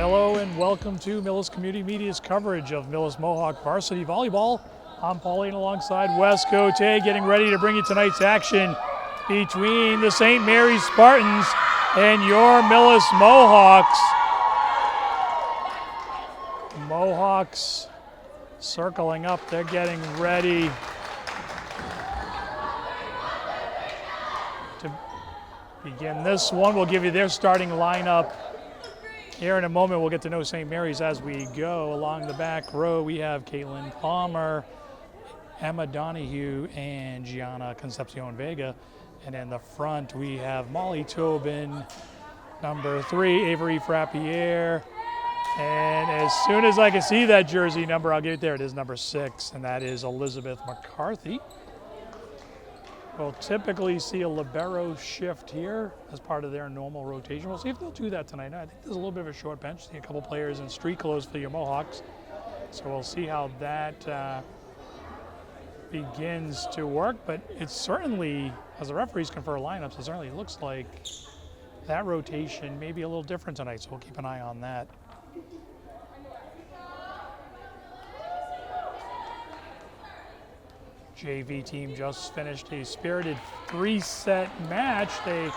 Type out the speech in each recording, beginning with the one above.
Hello and welcome to Millis Community Media's coverage of Millis Mohawk Varsity Volleyball. I'm Pauline alongside Wes Cote, getting ready to bring you tonight's action between the St. Mary's Spartans and your Millis Mohawks. Mohawks circling up, they're getting ready to begin this one. We'll give you their starting lineup here in a moment. We'll get to know St. Mary's as we go. Along the back row, we have Caitlin Palmer, Emma Donahue, and Gianna Concepcion Vega. And in the front, we have Molly Tobin, number 3, Avery Frappier. And as soon as I can see that jersey number, I'll get it there. It is number 6, and that is Elizabeth McCarthy. We'll typically see a libero shift here as part of their normal rotation. We'll see if they'll do that tonight. I think there's a little bit of a short bench. See a couple players in street clothes for your Mohawks. So we'll see how that begins to work. But it's certainly, as the referees confer lineups, it certainly looks like that rotation may be a little different tonight. So we'll keep an eye on that. JV team just finished a spirited 3-set match. They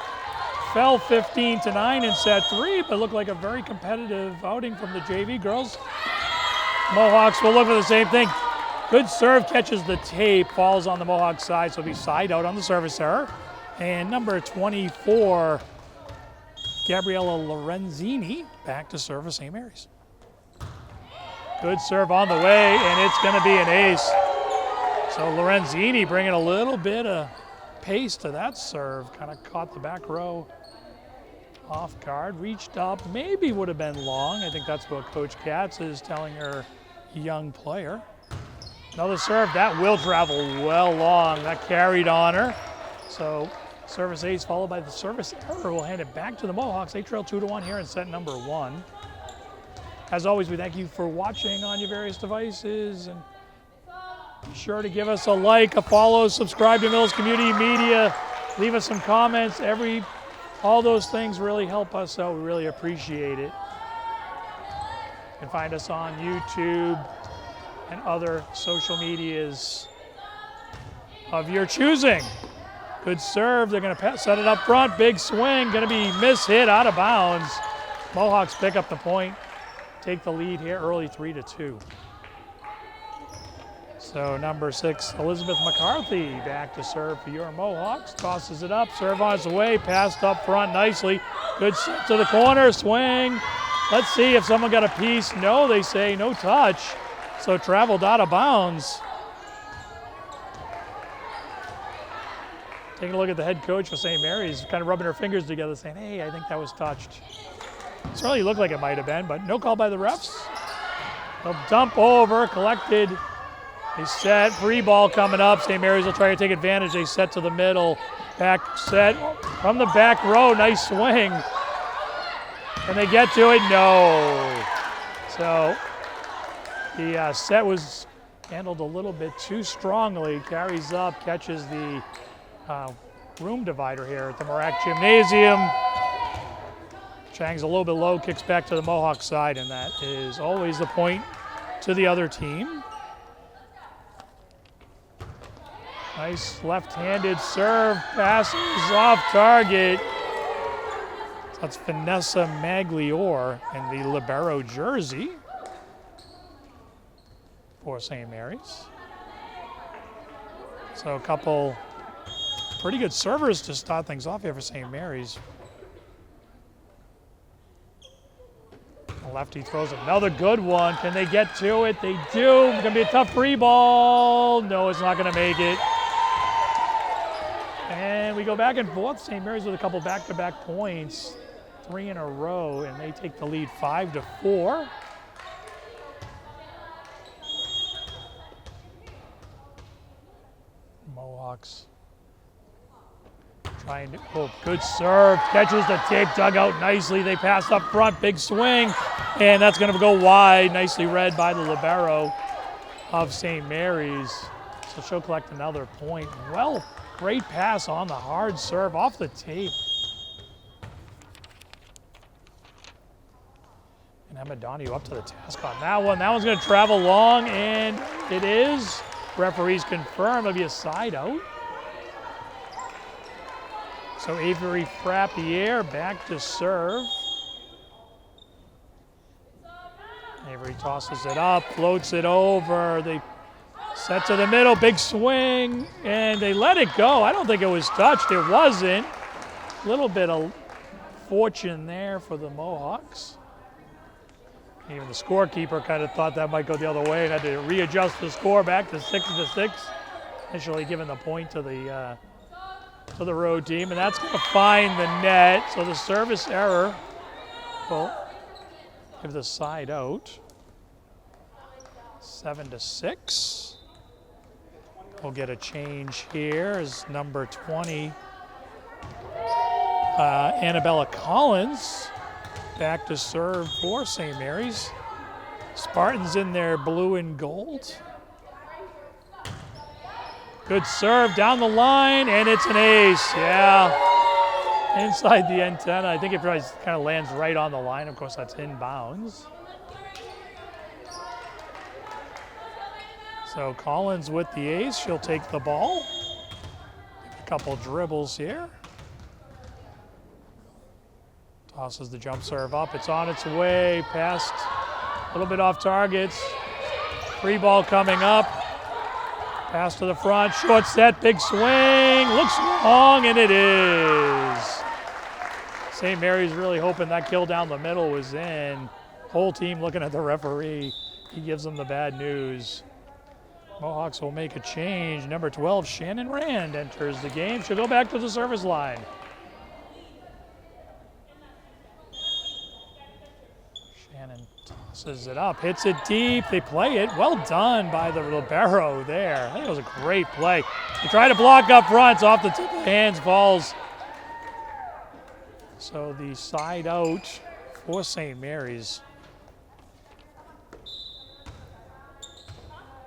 fell 15-9 in set 3, but looked like a very competitive outing from the JV girls. Mohawks will look for the same thing. Good serve, catches the tape, falls on the Mohawk side, so it'll be side out on the service error. And number 24, Gabriella Lorenzini, back to serve for St. Mary's. Good serve on the way, and it's going to be an ace. So Lorenzini bringing a little bit of pace to that serve. Kind of caught the back row off guard, reached up, maybe would have been long. I think that's what Coach Katz is telling her young player. Another serve, that will travel well long. That carried on her. So service ace followed by the service error will hand it back to the Mohawks. They trail 2-1 here in set number 1. As always, we thank you for watching on your various devices, and be sure to give us a like, a follow, subscribe to Millis Community Media, leave us some comments. All those things really help us out. We really appreciate it. You can find us on YouTube and other social medias of your choosing. Good serve. They're going to set it up front. Big swing. Going to be mishit out of bounds. Mohawks pick up the point. Take the lead here early, 3-2. So number 6, Elizabeth McCarthy, back to serve for your Mohawks. Tosses it up, serve on its way, passed up front nicely. Good set to the corner, swing. Let's see if someone got a piece. No, they say no touch. So traveled out of bounds. Taking a look at the head coach for St. Mary's, kind of rubbing her fingers together saying, hey, I think that was touched. It certainly looked like it might have been, but no call by the refs. They'll dump over, collected. They set, free ball coming up. St. Mary's will try to take advantage. They set to the middle. Back set from the back row. Nice swing. Can they get to it? No. So the set was handled a little bit too strongly. Carries up, catches the room divider here at the Marac Gymnasium. Chang's a little bit low, kicks back to the Mohawk side, and that is always the point to the other team. Nice left-handed serve, passes off target. That's Vanessa Magliore in the libero jersey for St. Mary's. So a couple pretty good servers to start things off here for St. Mary's. The lefty throws another good one. Can they get to it? They do. It's going to be a tough free ball. No, it's not going to make it. And we go back and forth. St. Mary's with a couple back-to-back points, 3 in a row, and they take the lead 5-4. Mohawks trying to, good serve, catches the tape, dug out nicely. They pass up front, big swing, and that's going to go wide. Nicely read by the libero of St. Mary's. So she'll collect another point. Well, great pass on the hard serve off the tape. And Emma Donahue up to the task on that one. That one's going to travel long, and it is. Referees confirm it'll be a side out. So Avery Frappier back to serve. Avery tosses it up, floats it over. They set to the middle, big swing, and they let it go. I don't think it was touched. It wasn't. A little bit of fortune there for the Mohawks. Even the scorekeeper kind of thought that might go the other way and had to readjust the score back to 6-6. Initially giving the point to the road team, and that's going to find the net. So the service error will give the side out. 7-6. We'll get a change here as number 20, Annabella Collins, back to serve for St. Mary's. Spartans in their blue and gold. Good serve down the line, and it's an ace. Yeah, inside the antenna. I think it probably kind of lands right on the line. Of course, that's inbounds. So Collins with the ace. She'll take the ball. A couple dribbles here. Tosses the jump serve up. It's on its way. Past a little bit off targets. Free ball coming up. Pass to the front. Short set. Big swing. Looks long, and it is. St. Mary's really hoping that kill down the middle was in. Whole team looking at the referee. He gives them the bad news. Mohawks will make a change. Number 12, Shannon Rand enters the game. She'll go back to the service line. Shannon tosses it up, hits it deep. They play it. Well done by the libero there. I think it was a great play. They try to block up front. It's off the tip of the hands, falls. So the side out for St. Mary's.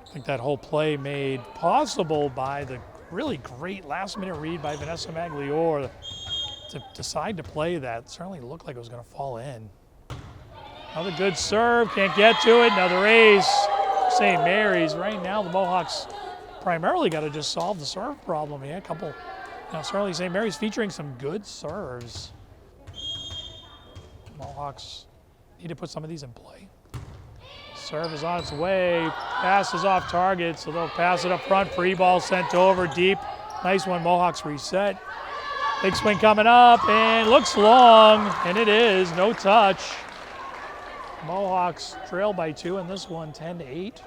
I think that whole play made possible by the really great last-minute read by Vanessa Magliore to decide to play that. It certainly looked like it was going to fall in. Another good serve, can't get to it. Another ace. St. Mary's. Right now, the Mohawks primarily got to just solve the serve problem here. Certainly St. Mary's featuring some good serves. Mohawks need to put some of these in play. Serve is on its way. Pass is off target, so they'll pass it up front. Free ball sent over deep. Nice one, Mohawks reset. Big swing coming up, and looks long, and it is. No touch. Mohawks trail by 2 in this one, 10-8.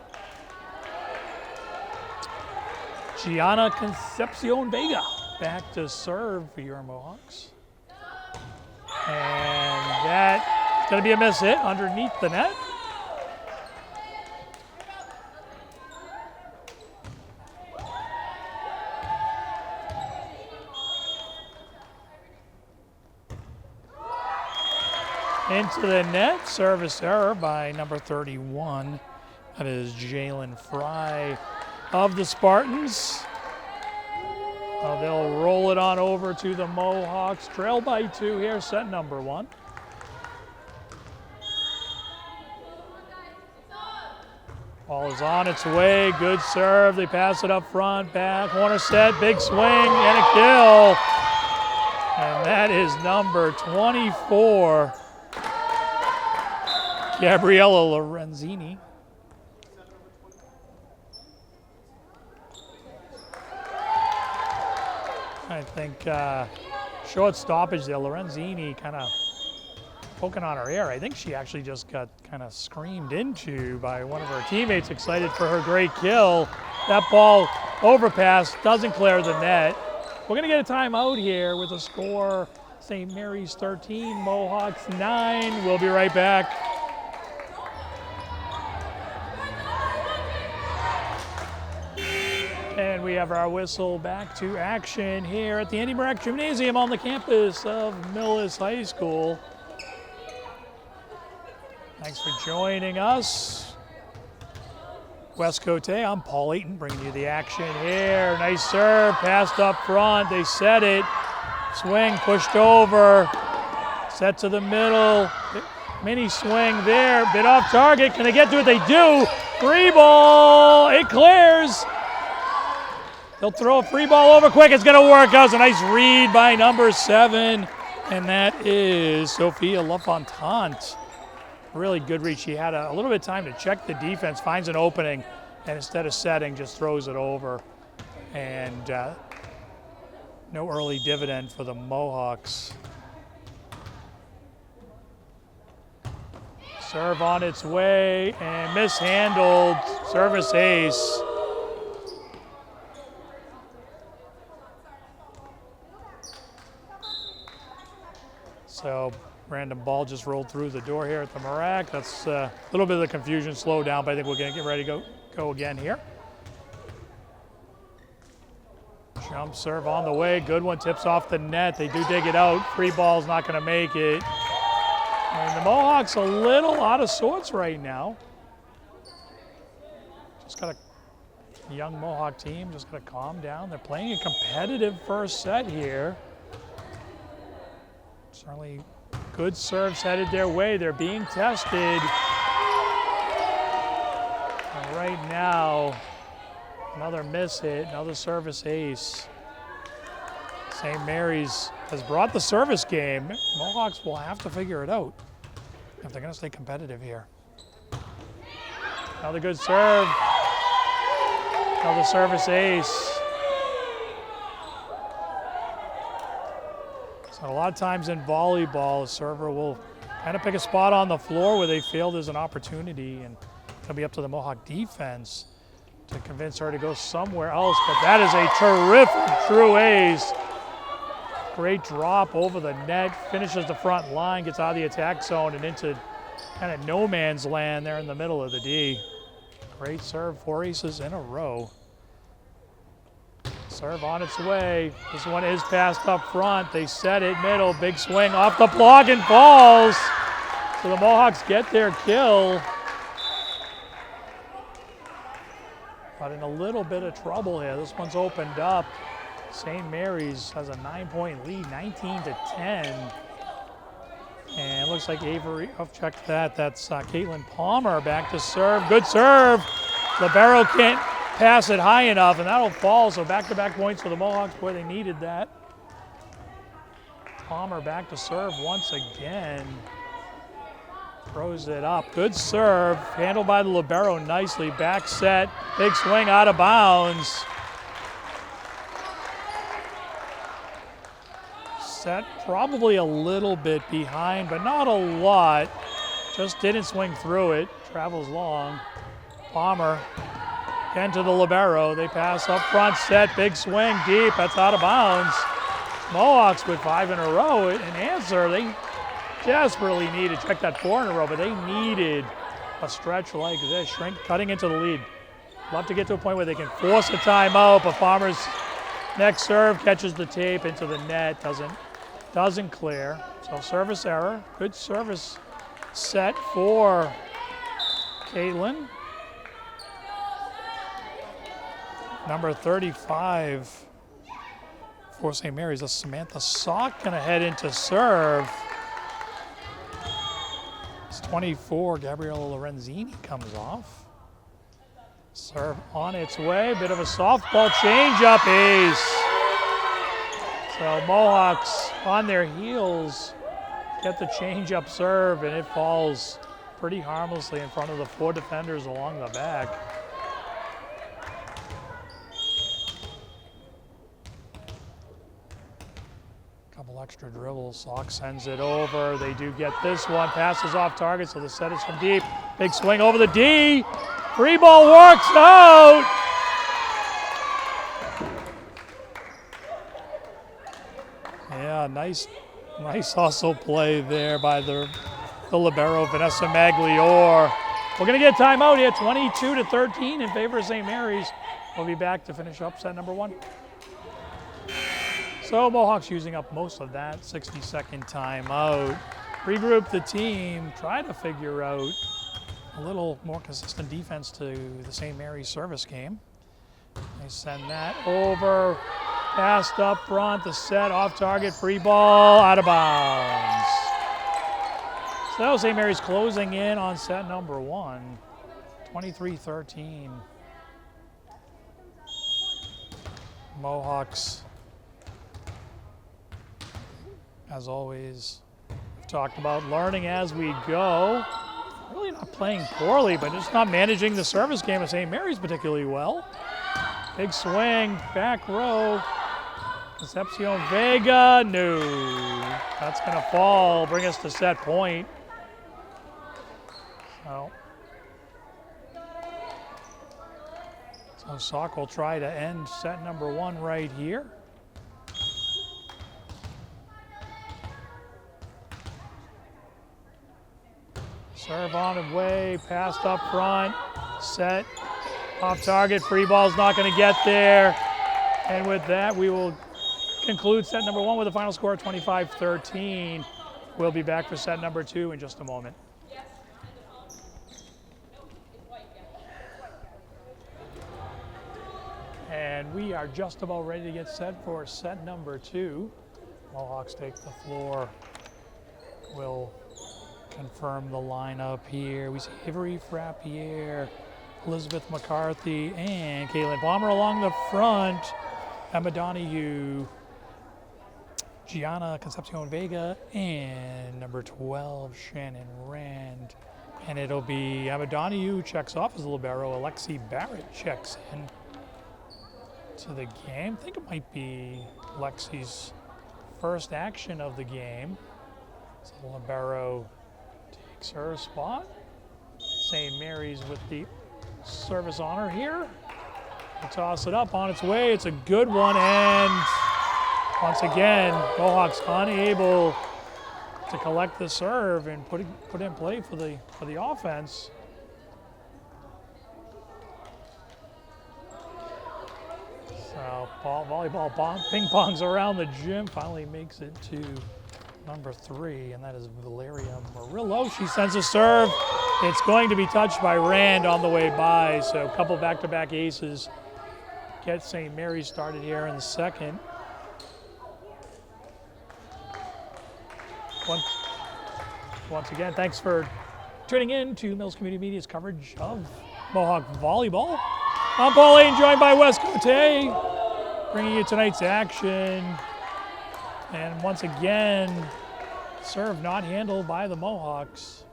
Gianna Concepcion Vega back to serve for your Mohawks. And that's going to be a miss hit underneath the net. Into the net, service error by number 31. That is Jalen Fry of the Spartans. They'll roll it on over to the Mohawks. Trail by 2 here, set number 1. Ball is on its way, good serve. They pass it up front, back, corner set, big swing, and a kill. And that is number 24. Gabriella Lorenzini. I think short stoppage there. Lorenzini kind of poking on her ear. I think she actually just got kind of screamed into by one of her teammates, excited for her great kill. That ball overpass doesn't clear the net. We're going to get a timeout here with a score, St. Mary's 13, Mohawks 9. We'll be right back. And we have our whistle back to action here at the Andy Marac Gymnasium on the campus of Millis High School. Thanks for joining us. West Cote, I'm Paul Ayton bringing you the action here. Nice serve, passed up front, they set it. Swing pushed over, set to the middle. Mini swing there, bit off target. Can they get to it? They do. Free ball, it clears. They'll throw a free ball over quick. It's gonna work. That was a nice read by number 7, and that is Sophia LaFontant. Really good read. She had a little bit of time to check the defense, finds an opening, and instead of setting, just throws it over. And no early dividend for the Mohawks. Serve on its way and mishandled. Service ace. So random ball just rolled through the door here at the Marac. That's a little bit of the confusion. Slow down, but I think we're going to get ready to go again here. Jump serve on the way. Good one, tips off the net. They do dig it out. Free ball's not going to make it. And the Mohawks a little out of sorts right now. Just got a young Mohawk team, just got to calm down. They're playing a competitive first set here. Certainly good serves headed their way. They're being tested. And right now, another miss hit, another service ace. St. Mary's has brought the service game. Mohawks will have to figure it out if they're going to stay competitive here. Another good serve. Another service ace. So a lot of times in volleyball, a server will kind of pick a spot on the floor where they feel there's an opportunity, and it'll be up to the Mohawk defense to convince her to go somewhere else. But that is a terrific true ace. Great drop over the net, finishes the front line, gets out of the attack zone and into kind of no man's land there in the middle of the D. Great serve, 4 aces in a row. Serve on its way. This one is passed up front. They set it middle, big swing off the block and falls. So the Mohawks get their kill. But in a little bit of trouble here. This one's opened up. St. Mary's has a 9-point lead, 19-10. And it looks like Avery, oh, check that. That's Caitlin Palmer back to serve. Good serve. Libero can't pass it high enough, and that'll fall. So back-to-back points for the Mohawks. Boy, they needed that. Palmer back to serve once again. Throws it up. Good serve. Handled by the Libero nicely. Back set. Big swing out of bounds. Set probably a little bit behind, but not a lot. Just didn't swing through it. Travels long. Palmer again to the Libero. They pass up front, set, big swing, deep. That's out of bounds. Mohawks with 5 in a row. An answer. They desperately needed, check that 4 in a row, but they needed a stretch like this. Shrink cutting into the lead. Love to get to a point where they can force a timeout, but Palmer's next serve catches the tape into the net. Doesn't clear. So service error. Good service set for Caitlin. Number 35 for St. Mary's. That's Samantha Sock gonna head into serve. It's 24. Gabriella Lorenzini comes off. Serve on its way. Bit of a softball change-up ace. So Mohawks on their heels get the change-up serve, and it falls pretty harmlessly in front of the 4 defenders along the back. Couple extra dribbles. Sock sends it over. They do get this one. Passes off target, so the set is from deep. Big swing over the D. Free ball works out. Yeah, nice hustle play there by the Libero, Vanessa Magliore. We're going to get a timeout here, 22-13 in favor of St. Mary's. We'll be back to finish up set number 1. So Mohawks using up most of that 60-second timeout. Regroup the team, try to figure out a little more consistent defense to the St. Mary's service game. They send that over, passed up front, the set off target, free ball, out of bounds. So St. Mary's closing in on set number 1, 23-13. Mohawks, as always, we've talked about learning as we go. Really not playing poorly, but just not managing the service game of St. Mary's particularly well. Big swing, back row. Concepcion Vega, no. That's gonna fall, bring us to set point. So Sauk will try to end set number 1 right here. Serve on the way, passed up front, set, off target, free ball's not gonna get there. And with that, we will conclude set number 1 with a final score of 25-13. We'll be back for set number 2 in just a moment. And we are just about ready to get set for set number 2. Mohawks take the floor. We'll confirm the lineup here. We see Avery Frappier, Elizabeth McCarthy, and Caitlin Palmer along the front. Emma Donahue, Gianna Concepcion Vega, and number 12, Shannon Rand. And it'll be Emma Donahue checks off as a libero. Alexi Barrett checks in to the game. I think it might be Lexi's first action of the game. So libero takes her spot. St. Mary's with the service honor here. We'll toss it up on its way. It's a good one, and once again, Mohawks unable to collect the serve and put it in play for the offense. So volleyball ping pongs around the gym, finally makes it to number 3, and that is Valeria Murillo. She sends a serve. It's going to be touched by Rand on the way by, so a couple back-to-back aces get St. Mary's started here in the second. Once again, thanks for tuning in to Mills Community Media's coverage of Mohawk Volleyball. I'm Paul Lane, joined by Wes Cote, bringing you tonight's action. And once again, serve not handled by the Mohawks.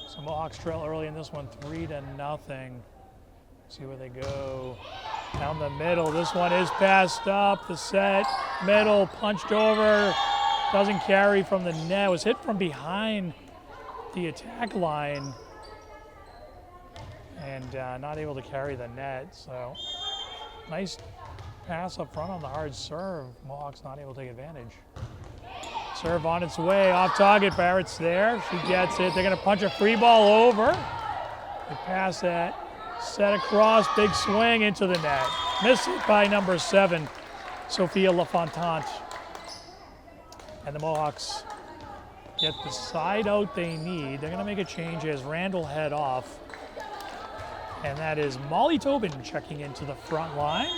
So Mohawks trail early in this one, 3-0. See where they go. Down the middle, this one is passed up. The set, middle, punched over. Doesn't carry from the net. Was hit from behind the attack line. And not able to carry the net. So nice pass up front on the hard serve. Mohawks not able to take advantage. Serve on its way, off target. Barrett's there. She gets it. They're going to punch a free ball over. They pass that. Set across, big swing into the net. Missed it by number 7, Sophia LaFontante. And the Mohawks get the side out they need. They're going to make a change as Randall head off. And that is Molly Tobin checking into the front line.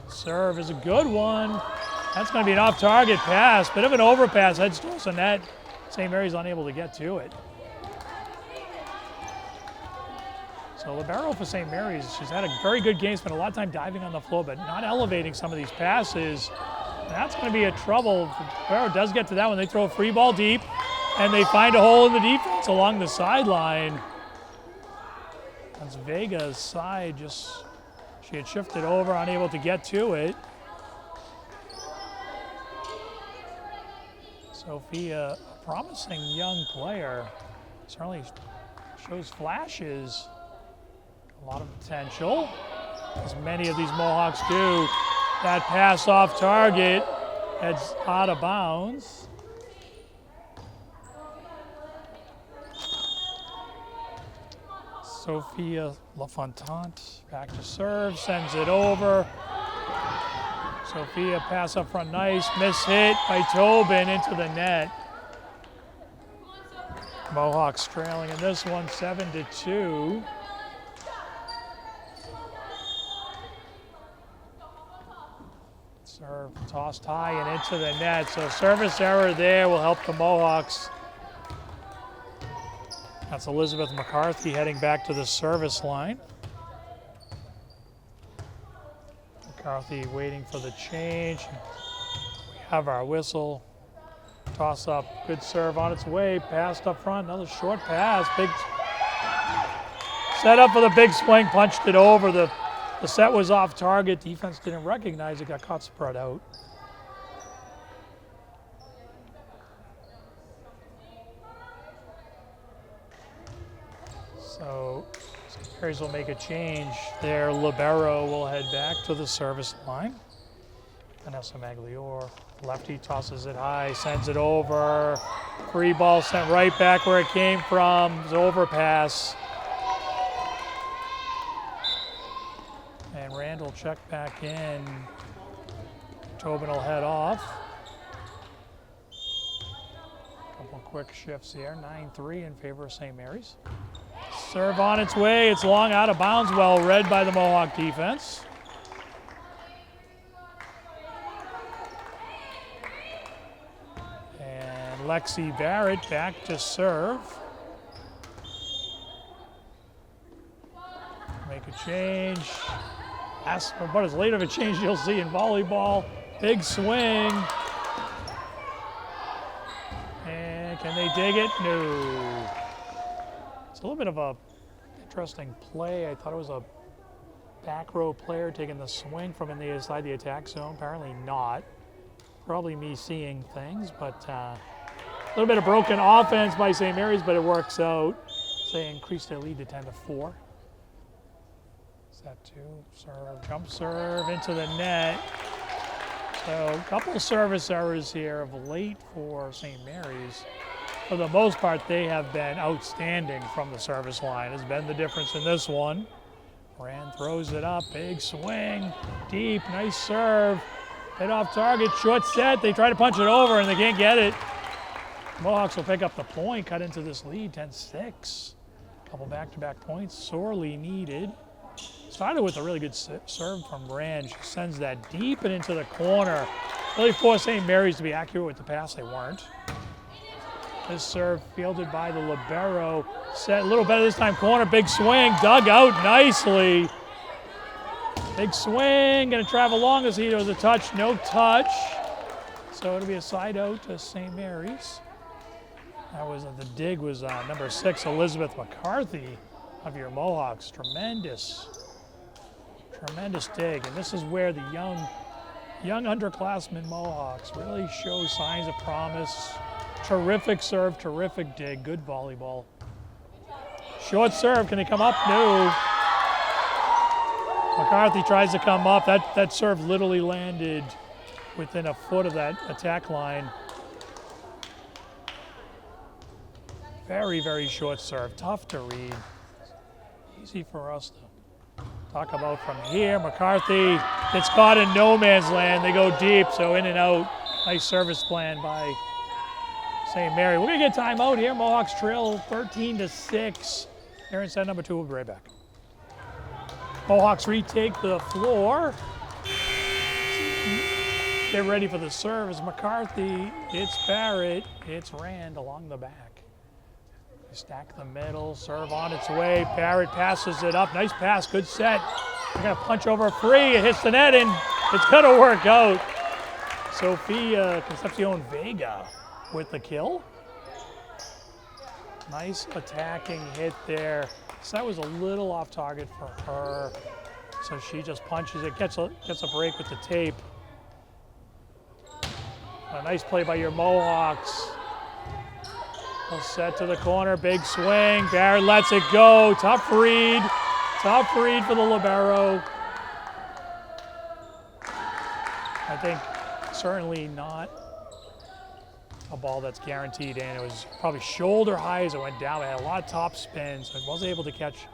Serve is a good one. That's going to be an off-target pass. Bit of an overpass, heads towards the net. St. Mary's unable to get to it. So libero for St. Mary's, she's had a very good game, spent a lot of time diving on the floor, but not elevating some of these passes. And that's going to be a trouble. Libero does get to that one. They throw a free ball deep, and they find a hole in the defense along the sideline. That's Vega's side, just she had shifted over, unable to get to it. Sophia, a promising young player, certainly shows flashes. A lot of potential, as many of these Mohawks do. That pass off target, heads out of bounds. Sophia LaFontante back to serve, sends it over. Sophia pass up front, nice, miss hit by Tobin into the net. Mohawks trailing in this one, 7-2. Serve Tossed high and into the net. So service error there will help the Mohawks. That's Elizabeth McCarthy heading back to the service line. McCarthy waiting for the change. We have our whistle. Toss up, good serve on its way. Passed up front, another short pass. Big set up for the big swing, punched it over. The set was off target. Defense didn't recognize it, got caught spread out. So St. Mary's will make a change. Their libero will head back to the service line. Vanessa Magliore, lefty tosses it high, sends it over. Free ball sent right back where it came from. It's overpass. And Randall check back in. Tobin will head off. Couple quick shifts here. 9-3 in favor of St. Mary's. Serve on its way. It's long out of bounds. Well read by the Mohawk defense. And Lexi Barrett back to serve. Make a change. That's about as late of a change you'll see in volleyball. Big swing. And can they dig it? No. It's a little bit of a interesting play. I thought it was a back row player taking the swing from inside the attack zone. Apparently not. Probably me seeing things, but a little bit of broken offense by St. Mary's, but it works out. They increase their lead to 10-4. Set two, serve, jump serve into the net. So a couple service errors here of late for St. Mary's. For the most part, they have been outstanding from the service line. Has been the difference in this one. Rand throws it up, big swing, deep, nice serve. Hit off target, short set. They try to punch it over and they can't get it. Mohawks will pick up the point, cut into this lead, 10-6. Couple back-to-back points, sorely needed. Started with a really good serve from Rand. She sends that deep and into the corner. Really forced St. Mary's to be accurate with the pass. They weren't. This serve fielded by the libero. Set a little better this time. Corner, big swing, dug out nicely. Big swing, gonna travel long as he was a touch, no touch. So it'll be a side out to St. Mary's. That was the dig was number 6, Elizabeth McCarthy of your Mohawks. Tremendous dig. And this is where the young underclassmen Mohawks really show signs of promise. Terrific serve, terrific dig, good volleyball. Short serve, can he come up? No. McCarthy tries to come up. That serve literally landed within a foot of that attack line. Very, very short serve, tough to read. Easy for us to talk about from here. McCarthy gets caught in no man's land. They go deep, so in and out. Nice service plan by St. Mary. We're gonna get timeout here. Mohawks trail 13-6. Here in set number 2, we'll be right back. Mohawks retake the floor. Get ready for the serve. It's McCarthy, it's Barrett, it's Rand along the back. They stack the middle, serve on its way. Barrett passes it up. Nice pass, good set. They're gonna punch over free. It hits the net and it's gonna work out. Sofia Concepcion Vega with the kill. Nice attacking hit there. That was a little off target for her. So she just punches it, gets a break with the tape. A nice play by your Mohawks. Well set to the corner, big swing. Barrett lets it go. Tough read for the libero. I think certainly not a ball that's guaranteed in. It was probably shoulder high as it went down. It had a lot of top spin, so it wasn't able to catch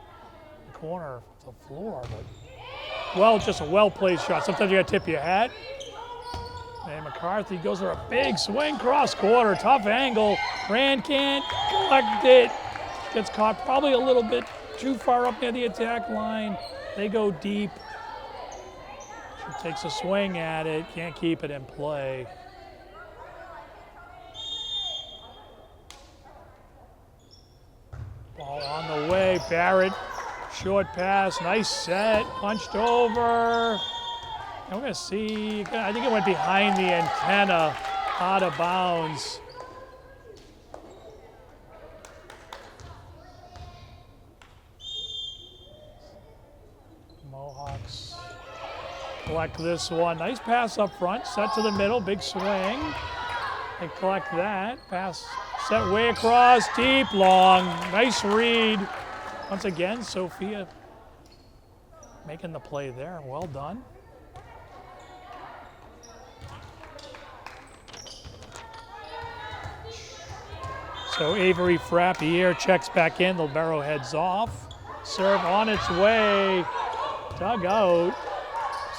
the corner of the floor, but just a well-placed shot. Sometimes you gotta tip your hat. And McCarthy goes for a big swing cross quarter, tough angle. Rand can't collect it. Gets caught probably a little bit too far up near the attack line. They go deep. She takes a swing at it, can't keep it in play. Ball on the way, Barrett, short pass, nice set, punched over. And we're gonna see, I think it went behind the antenna, out of bounds. Mohawks collect this one. Nice pass up front, set to the middle, big swing. They collect that, pass set way across, deep, long, nice read. Once again, Sophia making the play there, well done. So Avery Frappier checks back in, the barrel heads off. Serve on its way, dug out.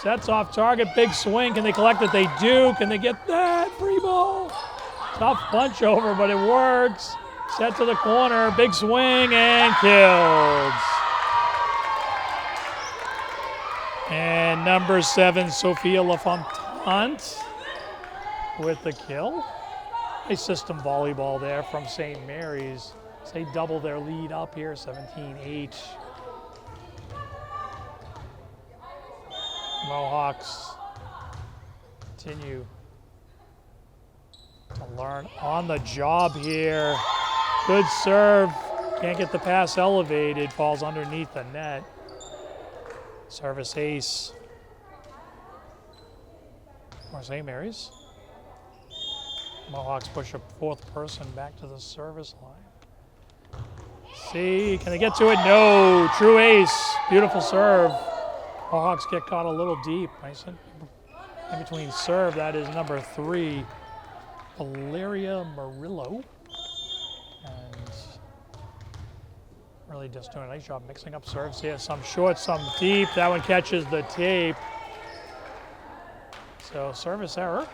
Sets off target, big swing. Can they collect it? They do. Can they get that? Free ball. Tough punch over, but it works. Set to the corner, big swing, and killed. And number 7, Sophia LaFontant with the kill. A system volleyball there from St. Mary's. So they double their lead up here, 17-8. Mohawks continue to learn on the job here. Good serve. Can't get the pass elevated. Falls underneath the net. Service ace for St. Mary's. Mohawks push a 4th person back to the service line. See, can they get to it? No. True ace. Beautiful serve. Mohawks get caught a little deep. Nice in between serve. That is number 3, Valeria Murillo. And really just doing a nice job mixing up serves here. Some short, some deep. That one catches the tape. So service error.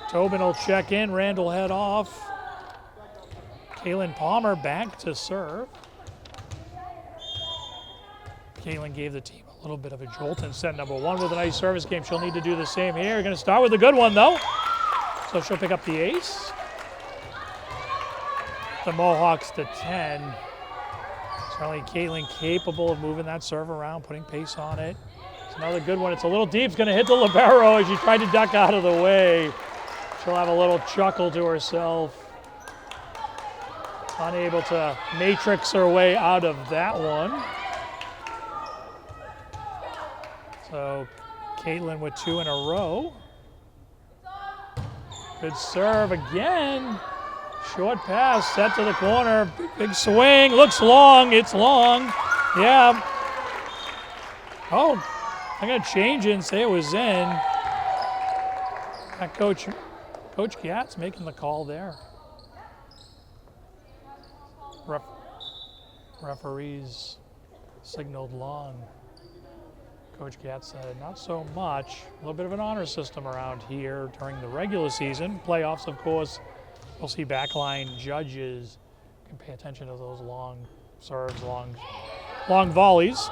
Tobin will check in. Randall head off. Kaylin Palmer back to serve. Kaylin gave the team a little bit of a jolt in set number 1 with a nice service game. She'll need to do the same here. Going to start with a good one, though. So she'll pick up the ace. The Mohawks to 10. Certainly Kaylin capable of moving that serve around, putting pace on it. It's another good one. It's a little deep. It's going to hit the libero as she tried to duck out of the way. She'll have a little chuckle to herself. Unable to matrix her way out of that one. So Caitlin with 2 in a row. Good serve again. Short pass, set to the corner. Big swing, looks long, it's long. Yeah. Oh, I'm gonna change it and say it was in. Coach Gat's making the call there. Referees signaled long. Coach Gat said not so much. A little bit of an honor system around here during the regular season. Playoffs, of course, we'll see backline judges can pay attention to those long serves, long volleys.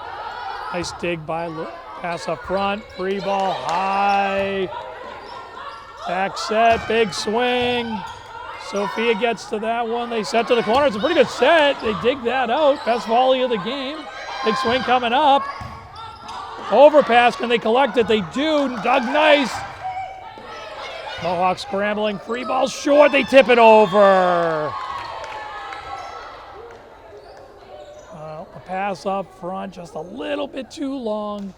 Nice dig by pass up front, free ball high. Back set, big swing. Sophia gets to that one. They set to the corner. It's a pretty good set. They dig that out. Best volley of the game. Big swing coming up. Overpass, can they collect it? They do. Dug nice. Mohawks scrambling. Free ball short. They tip it over. A pass up front, just a little bit too long.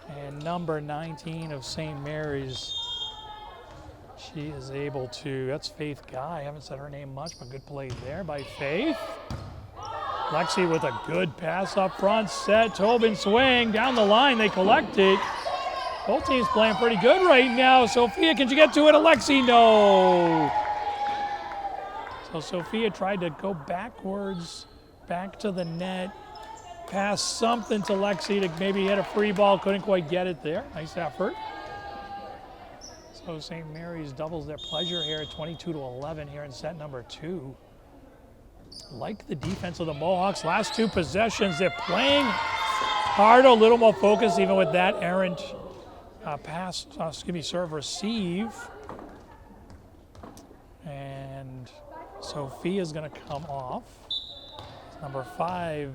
And number 19 of St. Mary's. She is able to, that's Faith Guy. I haven't said her name much, but good play there by Faith. Lexi with a good pass up front, set, Tobin swing, down the line, they collect it. Both teams playing pretty good right now. Sophia, can you get to it? Alexi, no. So Sophia tried to go backwards, back to the net, pass something to Lexi to maybe hit a free ball, couldn't quite get it there. Nice effort. So St. Mary's doubles their pleasure here at 22-11 here in set number 2. Like the defense of the Mohawks, last 2 possessions, they're playing Ricardo, a little more focus even with that errant serve receive. And Sophia's going to come off. Number 5,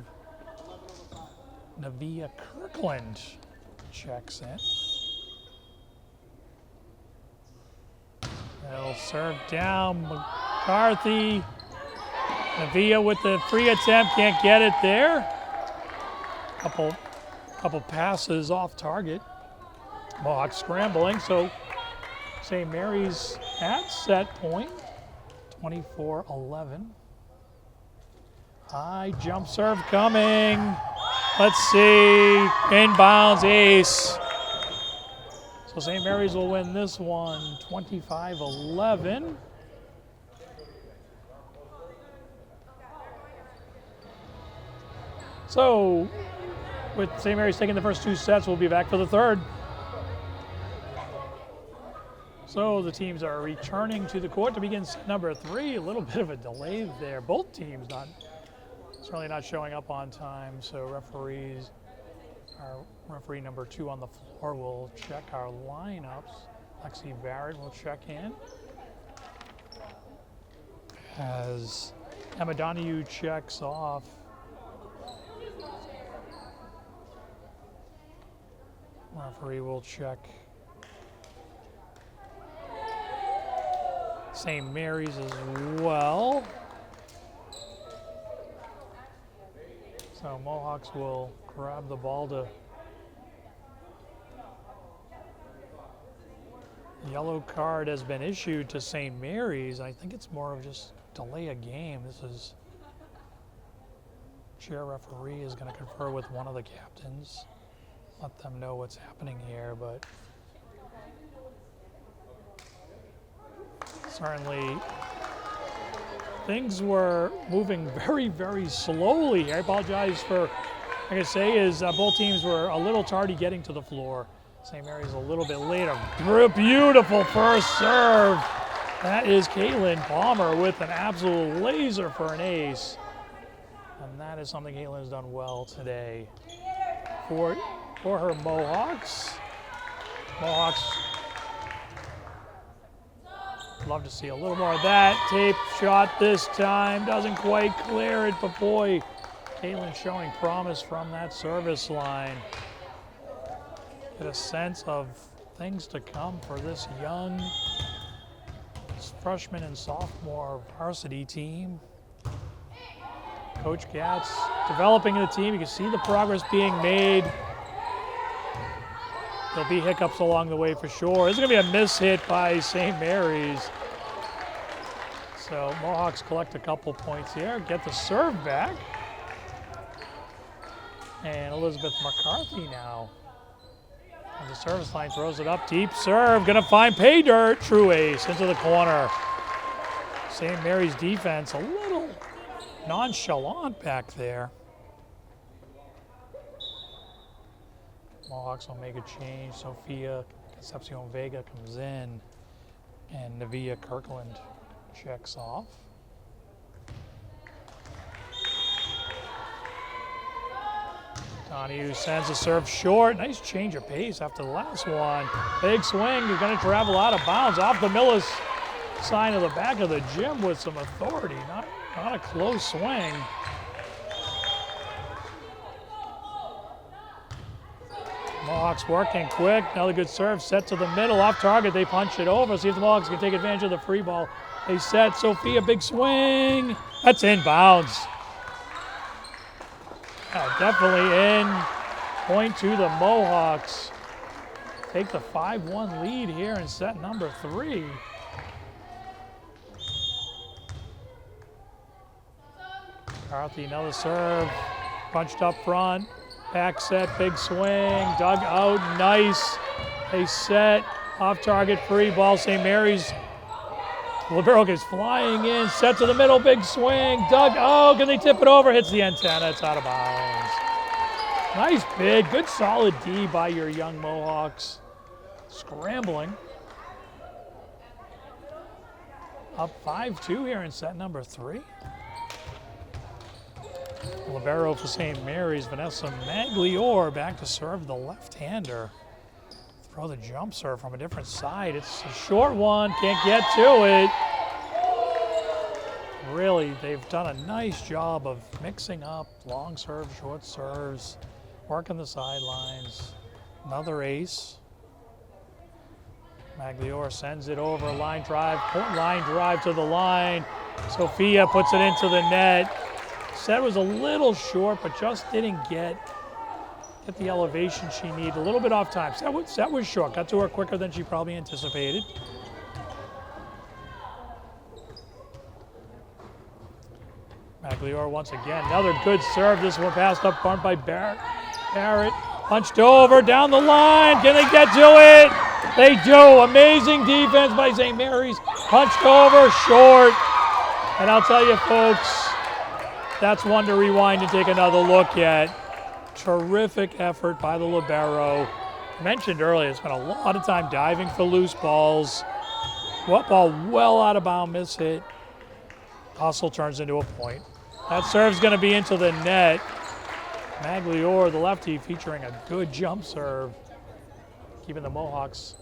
Navia Kirkland checks in. They'll serve down. McCarthy. Navia with the free attempt, can't get it there. Couple passes off target. Mohawks scrambling, so St. Mary's at set point, 24-11. High jump serve coming. Let's see, inbounds ace. So St. Mary's will win this one, 25-11. So, with St. Mary's taking the first 2 sets, we'll be back for the third. So the teams are returning to the court to begin set number 3. A little bit of a delay there. Both teams certainly not showing up on time. So our referee number 2 on the floor will check our lineups. Lexi Barrett will check in. As Emma Donahue checks off. Referee will check St. Mary's as well. So Mohawks will grab the ball to yellow card has been issued to St. Mary's. I think it's more of just delay a game. This is chair referee is going to confer with one of the captains. Let them know what's happening here, but certainly things were moving very, very slowly. I apologize for, like I say, both teams were a little tardy getting to the floor. St. Mary's a little bit later. Beautiful first serve. That is Caitlin Palmer with an absolute laser for an ace. And that is something Caitlin has done well today. For her Mohawks. Love to see a little more of that. Tape shot this time. Doesn't quite clear it, but boy, Caitlin showing promise from that service line. Get a sense of things to come for this young freshman and sophomore varsity team. Coach Gatz developing the team. You can see the progress being made. There'll be hiccups along the way for sure. This is going to be a miss hit by St. Mary's. So Mohawks collect a couple points here, get the serve back. And Elizabeth McCarthy now. And the service line throws it up, deep serve, gonna find pay dirt. True ace into the corner. St. Mary's defense a little nonchalant back there. Mohawks will make a change. Sophia Concepcion Vega comes in, and Navia Kirkland checks off. Donahue sends a serve short. Nice change of pace after the last one. Big swing. You're going to travel out of bounds off the Millis sign of the back of the gym with some authority. Not a close swing. Mohawks working quick. Another good serve set to the middle. Off target. They punch it over. See if the Mohawks can take advantage of the free ball. They set. Sophia, big swing. That's inbounds. Definitely in. Point to the Mohawks. Take the 5-1 lead here in set number 3. McCarthy, another serve. Punched up front. Back set, big swing. Dug out, nice. They set. Off target, free ball. St. Mary's. Libero is flying in, set to the middle, big swing. Dug, oh, can they tip it over? Hits the antenna, it's out of bounds. Nice bid, good solid D by your young Mohawks. Scrambling. Up 5-2 here in set number 3. Libero for St. Mary's, Vanessa Magliore back to serve the left-hander. Throw the jump serve from a different side. It's a short one, can't get to it. Really, they've done a nice job of mixing up long serves, short serves, working the sidelines. Another ace. Magliore sends it over, line drive to the line. Sophia puts it into the net. Set was a little short, but just didn't get the elevation she needed. A little bit off time. Set was short, got to her quicker than she probably anticipated. Magliore once again, another good serve. This one passed up front by Barrett. Barrett punched over, down the line. Can they get to it? They do. Amazing defense by St. Mary's. Punched over, short. And I'll tell you, folks, that's one to rewind and take another look at. Terrific effort by the libero. I mentioned earlier, it's been a lot of time diving for loose balls. What ball well out of bounds, miss hit. Hustle turns into a point. That serve's going to be into the net. Magliore, the lefty, featuring a good jump serve, keeping the Mohawks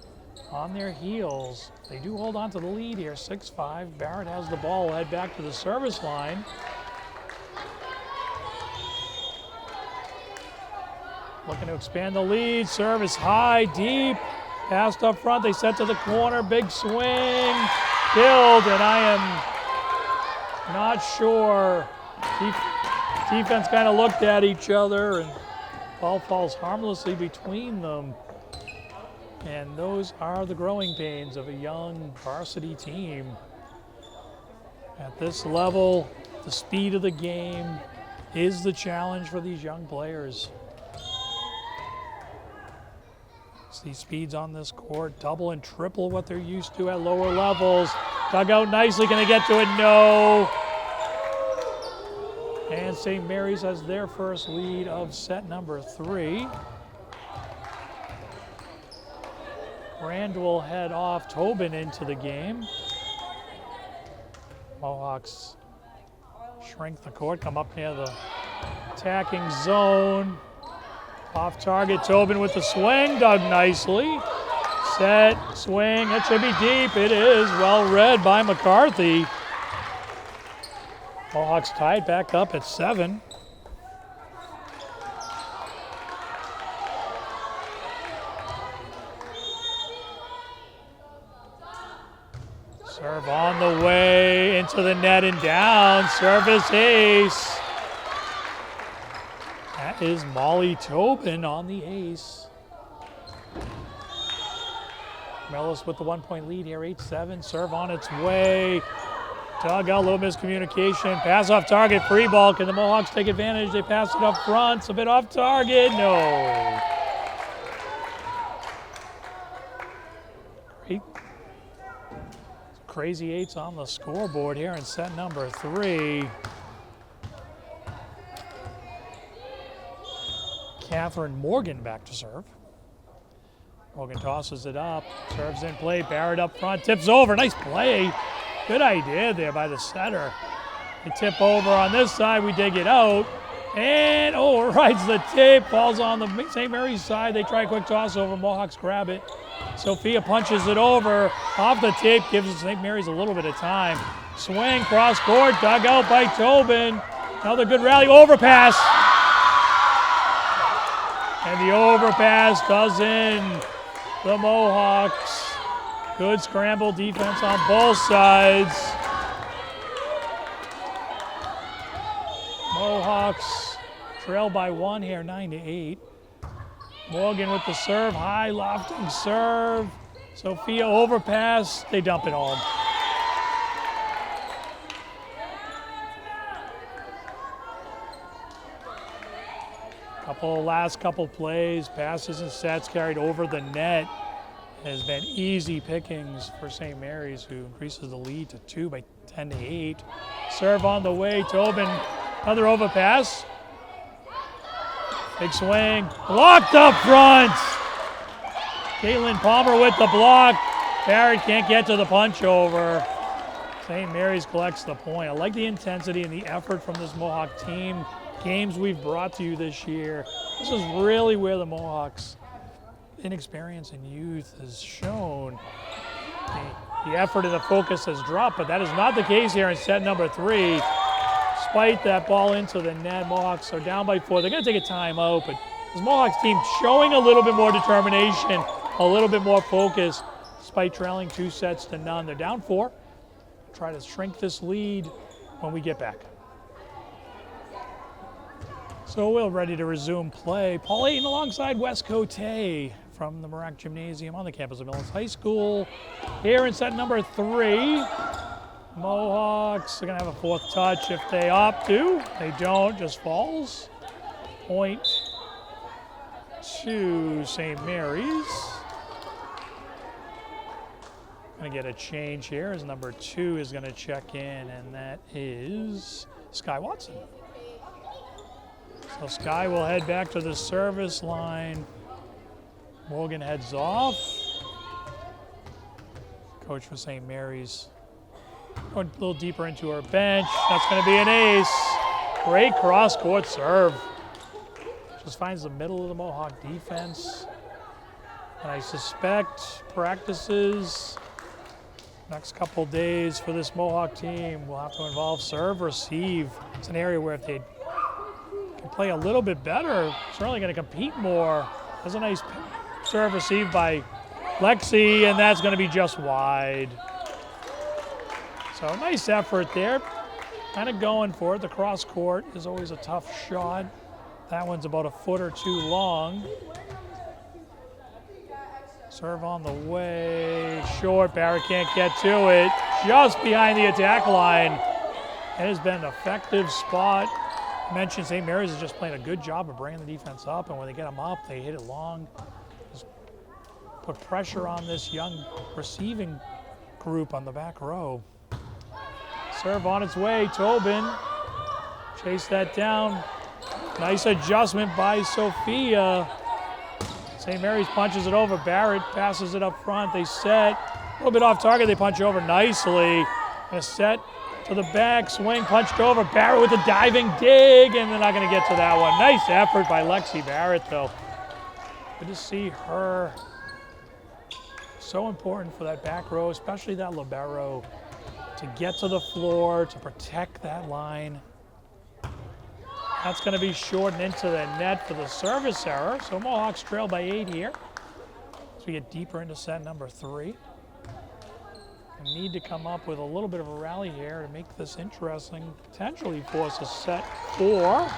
on their heels. They do hold on to the lead here, 6-5. Barrett has the ball, head back to the service line. Looking to expand the lead. Service high, deep, passed up front. They set to the corner, big swing, killed, and I am not sure. Defense kind of looked at each other, and ball falls harmlessly between them. And those are the growing pains of a young varsity team. At this level, the speed of the game is the challenge for these young players. See speeds on this court, double and triple what they're used to at lower levels. Dug out nicely, can they get to it? No. And St. Mary's has their first lead of set number 3. Rand will head off Tobin into the game. Mohawks shrink the court, come up near the attacking zone. Off target, Tobin with the swing, dug nicely. Set, swing, it should be deep. It is, well read by McCarthy. Mohawks tied back up at 7. Serve on the way, into the net and down. Service ace. That is Molly Tobin on the ace. Mellis with the 1-point lead here, 8-7. Serve on its way. Dug out, a little miscommunication. Pass off target, free ball. Can the Mohawks take advantage? They pass it up front. It's a bit off target. No. Great. Crazy eights on the scoreboard here in set number 3. Catherine Morgan back to serve. Morgan tosses it up, serves in play, Barrett up front, tips over, nice play. Good idea there by the setter. They tip over on this side, we dig it out, and rides the tape, falls on the St. Mary's side. They try a quick toss over, Mohawks grab it. Sophia punches it over, off the tape, gives St. Mary's a little bit of time. Swing, cross court, dug out by Tobin. Another good rally, overpass. And the overpass does in the Mohawks. Good scramble defense on both sides. Mohawks trail by 1 here, 9-8. Morgan with the serve, high lofting serve. Sophia overpass, they dump it home. Last couple plays, passes and sets carried over the net has been easy pickings for St. Mary's, who increases the lead to 2 by 10-8. Serve on the way, Tobin, another overpass. Big swing, blocked up front. Caitlin Palmer with the block. Barrett can't get to the punch over. St. Mary's collects the point. I like the intensity and the effort from this Mohawk team. games we've brought to you this year, this is really where the Mohawks' inexperience and youth is shown. The effort and the focus has dropped, but that is not the case here in set number 3. Despite that ball into the net, Mohawks are down by 4. They're going to take a timeout, but this Mohawks team showing a little bit more determination, a little bit more focus, despite trailing 2-0. They're down 4. Try to shrink this lead when we get back. So we're ready to resume play. Paul Ayton alongside Wes Cote from the Marac Gymnasium on the campus of Millens High School. Here in set number 3, Mohawks are going to have a 4th touch if they opt to. They don't, just falls. Point to St. Mary's. Going to get a change here as number 2 is going to check in, and that is Sky Watson. So Sky will head back to the service line. Morgan heads off. Coach for St. Mary's going a little deeper into her bench. That's going to be an ace. Great cross-court serve. Just finds the middle of the Mohawk defense. And I suspect practices next couple days for this Mohawk team will have to involve serve, receive. It's an area where if they can play a little bit better, certainly going to compete more. There's a nice serve received by Lexi, and that's going to be just wide. So nice effort there. Kind of going for it. The cross court is always a tough shot. That one's about a foot or 2 long. Serve on the way. Short. Barrett can't get to it. Just behind the attack line. It has been an effective spot. I mentioned St. Mary's is just playing a good job of bringing the defense up, and when they get them up, they hit it long. Just put pressure on this young receiving group on the back row. Serve on its way. Tobin. Chase that down. Nice adjustment by Sophia. St. Mary's punches it over. Barrett passes it up front. They set. A little bit off target. They punch over nicely. And a set to the back. Swing punched over. Barrett with a diving dig. And they're not going to get to that one. Nice effort by Lexi Barrett, though. Good to see her. So important for that back row, especially that libero, to get to the floor, to protect that line. That's going to be short and into the net for the service error. So Mohawks trail by 8 here. As we get deeper into set number 3. We need to come up with a little bit of a rally here to make this interesting. Potentially force a set 4.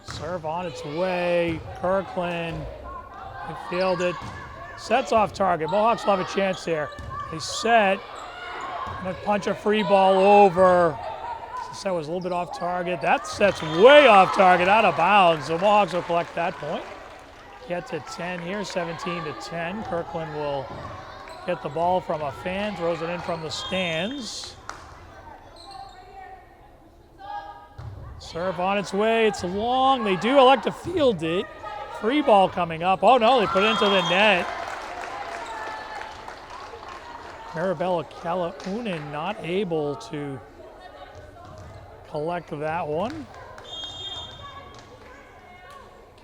Serve on its way. Kirkland. They failed it. Sets off target. Mohawks will have a chance there. They set. And punch a free ball over. The set was a little bit off target. That set's way off target, out of bounds. So Mohawks will collect that point. Get to 10 here, 17-10. Kirkland will get the ball from a fan, throws it in from the stands. Serve on its way. It's long. They do elect to field it. Free ball coming up. Oh no, they put it into the net. Maribella Kalaunen not able to collect that one.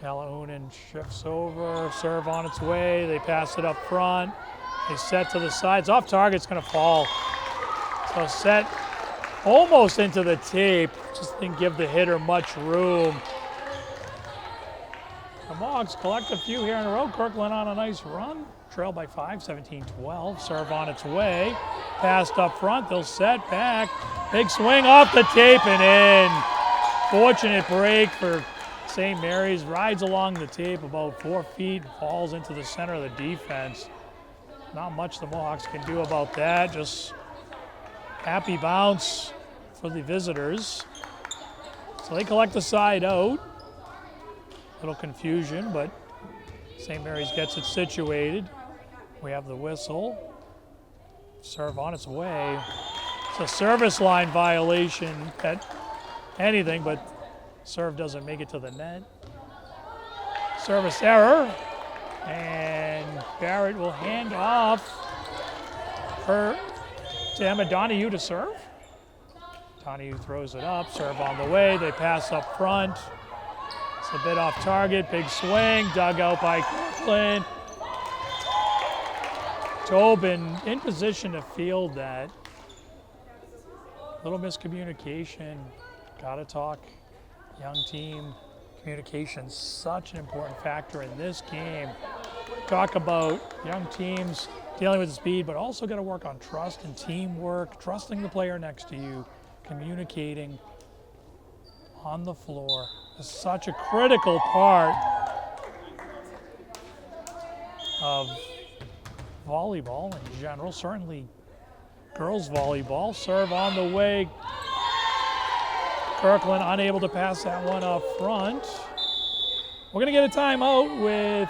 Kalaunen shifts over, serve on its way. They pass it up front. They set to the sides. Off target, it's going to fall. So set almost into the tape. Just didn't give the hitter much room. The Mohawks collect a few here in a row. Kirkland on a nice run. Trail by 5, 17-12. Serve on its way. Passed up front. They'll set back. Big swing off the tape and in. Fortunate break for St. Mary's. Rides along the tape about 4 feet. Falls into the center of the defense. Not much the Mohawks can do about that. Just happy bounce for the visitors. So they collect the side out. Little confusion, but St. Mary's gets it situated. We have the whistle. Serve on its way. It's a service line violation at anything, but serve doesn't make it to the net. Service error. And Barrett will hand off her to Emma Donahue to serve. Donahue throws it up, serve on the way. They pass up front. It's a bit off target, big swing, dug out by Kirkland. Tobin in position to field that. Little miscommunication. Gotta talk. Young team. Communication, such an important factor in this game. Talk about young teams dealing with the speed, but also got to work on trust and teamwork, trusting the player next to you, communicating on the floor is such a critical part of volleyball in general, certainly girls volleyball. Serve on the way. Kirkland unable to pass that one up front. We're going to get a timeout with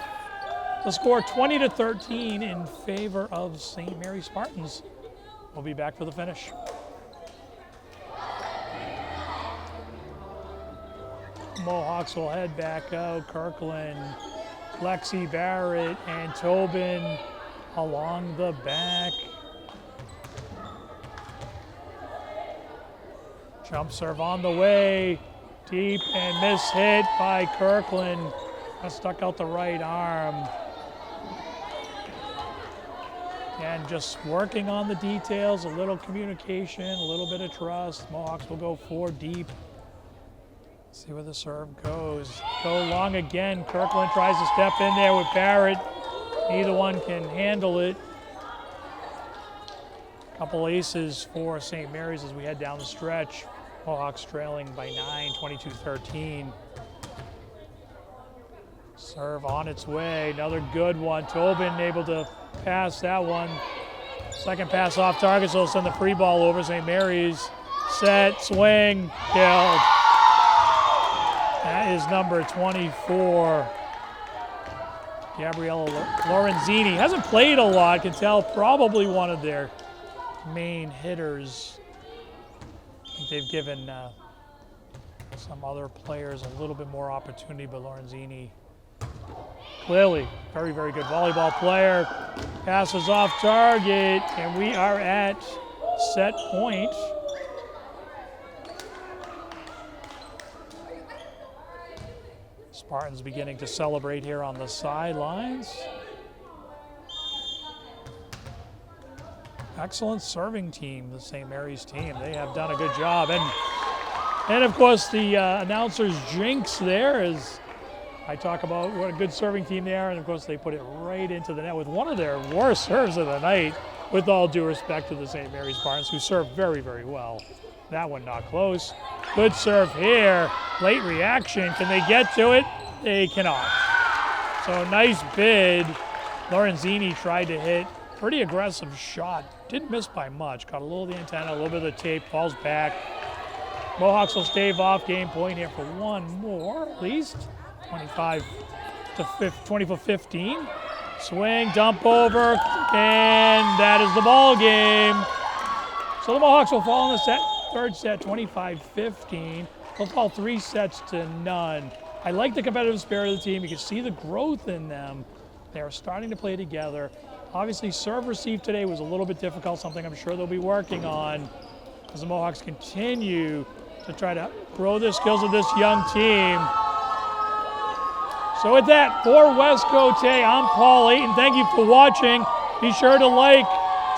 the score 20-13 in favor of St. Mary's Spartans. We'll be back for the finish. Mohawks will head back out. Kirkland, Lexi Barrett, and Tobin along the back. Jump serve on the way, deep and miss hit by Kirkland. Stuck out the right arm. And just working on the details, a little communication, a little bit of trust. Mohawks will go 4 deep. See where the serve goes. Go long again. Kirkland tries to step in there with Barrett. Neither one can handle it. Couple aces for St. Mary's as we head down the stretch. Mohawks trailing by 9, 22-13. Serve on its way, another good one. Tobin able to pass that one. Second pass off target, so they'll send the free ball over. St. Mary's, set, swing, killed. That is number 24. Gabriella Lorenzini hasn't played a lot, can tell probably one of their main hitters. I think they've given some other players a little bit more opportunity, but Lorenzini clearly very, very good volleyball player. Passes off target, and we are at set point. Spartans beginning to celebrate here on the sidelines. Excellent serving team, the St. Mary's team. They have done a good job. And of course, the announcer's jinx there is I talk about what a good serving team they are, and of course they put it right into the net with one of their worst serves of the night, with all due respect to the St. Mary's Spartans, who serve very, very well. That one not close. Good serve here. Late reaction. Can they get to it? They cannot. So nice bid. Lorenzini tried to hit. Pretty aggressive shot. Didn't miss by much. Caught a little of the antenna, a little bit of the tape, falls back. Mohawks will stave off. Game point here for one more, at least. 24-15. Swing, dump over, and that is the ball game. So the Mohawks will fall in the third set, 25-15. They'll fall 3 sets to none. I like the competitive spirit of the team. You can see the growth in them. They are starting to play together. Obviously, serve receive today was a little bit difficult, something I'm sure they'll be working on as the Mohawks continue to try to grow the skills of this young team. So with that, for West Cote, I'm Paul Ayton. Thank you for watching. Be sure to like,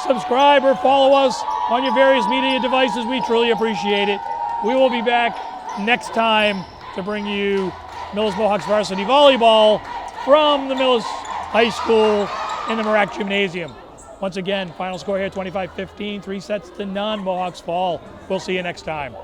subscribe, or follow us on your various media devices. We truly appreciate it. We will be back next time to bring you Millis Mohawks Varsity Volleyball from the Millis High School in the Marac Gymnasium. Once again, final score here, 25-15, 3 sets to none. Mohawks fall. We'll see you next time.